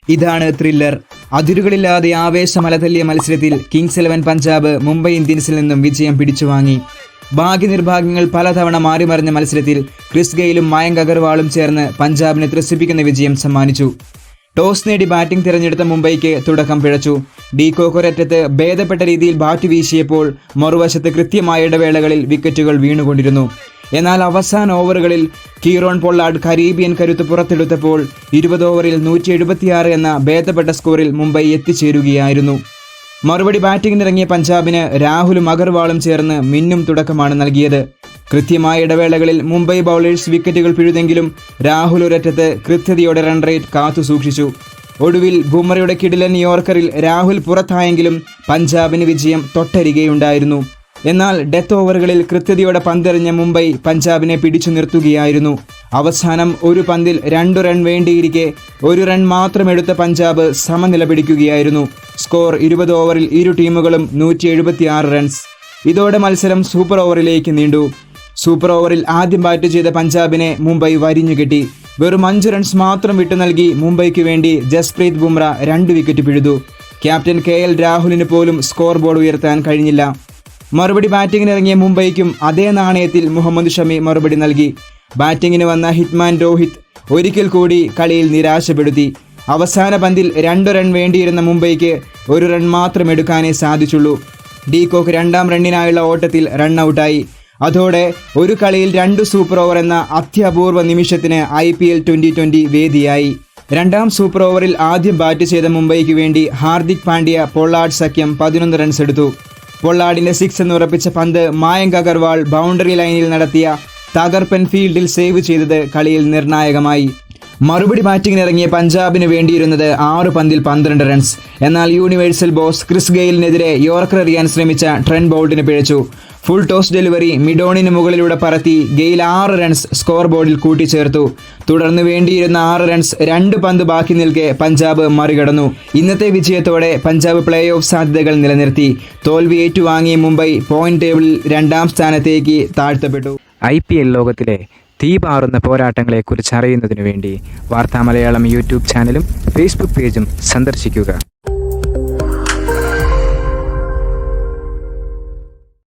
ഇതാണ് ത്രില്ലർ. അതിരുകളില്ലാതെ ആവേശമലതല്ലിയ മത്സരത്തിൽ കിങ്സ് 11 പഞ്ചാബ് മുംബൈ ഇന്ത്യൻസിൽ നിന്നും വിജയം പിടിച്ചുവാങ്ങി. ഭാഗ്യനിർഭാഗ്യങ്ങൾ പലതവണ മാറിമറിഞ്ഞ മത്സരത്തിൽ ക്രിസ് ഗെയിലും മയങ്ക് അഗർവാളും ചേർന്ന് പഞ്ചാബിന് ത്രസിപ്പിക്കുന്ന വിജയം സമ്മാനിച്ചു. ടോസ് നേടി ബാറ്റിംഗ് തിരഞ്ഞെടുത്ത മുംബൈക്ക് തുടക്കം പിഴച്ചു. ഡി കോക്ക് ഒരറ്റത്ത് ഭേദപ്പെട്ട രീതിയിൽ ബാറ്റ് വീശിയപ്പോൾ മറുവശത്ത് കൃത്യമായ ഇടവേളകളിൽ വിക്കറ്റുകൾ വീണുകൊണ്ടിരുന്നു. എന്നാൽ അവസാന ഓവറുകളിൽ കീറോൺ പൊള്ളാർഡ് കരീബിയൻ കരുത്ത് പുറത്തെടുത്തപ്പോൾ 20 ഓവറിൽ 176 എന്ന ഭേദപ്പെട്ട സ്കോറിൽ മുംബൈ എത്തിച്ചേരുകയായിരുന്നു. മറുപടി ബാറ്റിംഗിനിറങ്ങിയ പഞ്ചാബിന് രാഹുലും അഗർവാളും ചേർന്ന് മിന്നും തുടക്കമാണ് നൽകിയത്. കൃത്യമായ ഇടവേളകളിൽ മുംബൈ ബൗളേഴ്സ് വിക്കറ്റുകൾ പിഴുതെങ്കിലും രാഹുൽ ഒരറ്റത്ത് കൃത്യതയോടെ റൺ റേറ്റ് കാത്തു സൂക്ഷിച്ചു. ഒടുവിൽ ബുംറയുടെ കിടിലൻ യോർക്കറിൽ രാഹുൽ പുറത്തായെങ്കിലും പഞ്ചാബിന് വിജയം തൊട്ടരികെയുണ്ടായിരുന്നു. എന്നാൽ ഡെത്ത് ഓവറുകളിൽ കൃത്യതയോടെ പന്തെറിഞ്ഞ മുംബൈ പഞ്ചാബിനെ പിടിച്ചു നിർത്തുകയായിരുന്നു. അവസാനം ഒരു പന്തിൽ 2 റൺ വേണ്ടിയിരിക്കെ 1 റൺ മാത്രം എടുത്ത പഞ്ചാബ് സമനില പിടിക്കുകയായിരുന്നു. സ്കോർ 20 ഓവറിൽ ഇരു ടീമുകളും 176 റൺസ്. ഇതോടെ മത്സരം സൂപ്പർ ഓവറിലേക്ക് നീണ്ടു. സൂപ്പർ ഓവറിൽ ആദ്യം ബാറ്റ് ചെയ്ത പഞ്ചാബിനെ മുംബൈ വരിഞ്ഞുകെട്ടി. വെറും 5 റൺസ് മാത്രം വിട്ടു നൽകി മുംബൈക്ക് വേണ്ടി ജസ്പ്രീത് ബുംറ 2 വിക്കറ്റ് പിഴുതു. ക്യാപ്റ്റൻ KL രാഹുലിന് പോലും സ്കോർ ബോർഡ് ഉയർത്താൻ കഴിഞ്ഞില്ല. മറുപടി ബാറ്റിംഗിനിറങ്ങിയ മുംബൈക്കും അതേ നാണയത്തിൽ മുഹമ്മദ് ഷമി മറുപടി നൽകി. ബാറ്റിംഗിന് വന്ന ഹിറ്റ്മാൻ രോഹിത് ഒരിക്കൽ കൂടി കളിയിൽ നിരാശപ്പെടുത്തി. അവസാന പന്തിൽ 2 റൺ വേണ്ടിയിരുന്ന മുംബൈക്ക് 1 റൺ മാത്രം എടുക്കാനേ സാധിച്ചുള്ളൂ. ഡി കോക്ക് 2ാം റണ്ണിനായുള്ള ഓട്ടത്തിൽ റൺ ഔട്ടായി. അതോടെ ഒരു കളിയിൽ 2 സൂപ്പർ ഓവർ എന്ന അത്യപൂർവ നിമിഷത്തിന് IPL 2020 വേദിയായി. 2ാം സൂപ്പർ ഓവറിൽ ആദ്യം ബാറ്റ് ചെയ്ത മുംബൈക്ക് വേണ്ടി ഹാർദിക് പാണ്ഡ്യ പൊള്ളാർഡ് സഖ്യം 11 റൺസ് എടുത്തു. പൊള്ളാർഡിന്റെ 6 എന്ന് ഉറപ്പിച്ച പന്ത് മയങ്ക് അഗർവാൾ ബൗണ്ടറി ലൈനിൽ നടത്തിയ തകർപ്പൻ ഫീൽഡിൽ സേവ് ചെയ്തത് കളിയിൽ നിർണായകമായി. മറുപടി ബാറ്റിംഗിനിറങ്ങിയ പഞ്ചാബിന് വേണ്ടിയിരുന്നത് 6 പന്തിൽ 12 റൺസ്. എന്നാൽ യൂണിവേഴ്സൽ ബോസ് ക്രിസ് ഗെയിലിനെതിരെ യോർക്കർ എറിയാൻ ശ്രമിച്ച ട്രെന്റ് ബൗൾട്ടിന് പിഴച്ചു. ഫുൾ ടോസ് ഡെലിവറി മിഡോണിന് മുകളിലൂടെ പറത്തി ഗെയിൽ 6 റൺസ് സ്കോർ ബോർഡിൽ കൂട്ടിച്ചേർത്തു. തുടർന്ന് വേണ്ടിയിരുന്ന 6 റൺസ് 2 പന്ത് ബാക്കി നിൽക്കെ പഞ്ചാബ് മറികടന്നു. ഇന്നത്തെ വിജയത്തോടെ പഞ്ചാബ് പ്ലേ ഓഫ് സാധ്യതകൾ നിലനിർത്തി. തോൽവി ഏറ്റുവാങ്ങിയ മുംബൈ പോയിന്റ് ടേബിളിൽ 2ാം സ്ഥാനത്തേക്ക് താഴ്ത്തപ്പെട്ടു. IPL ലോകത്തിലെ തീപാറുന്ന പോരാട്ടങ്ങളെക്കുറിച്ച് അറിയുന്നതിനു വേണ്ടി വാർത്താ മലയാളം യൂട്യൂബ് ചാനലും ഫേസ്ബുക്ക് പേജും സന്ദർശിക്കുക.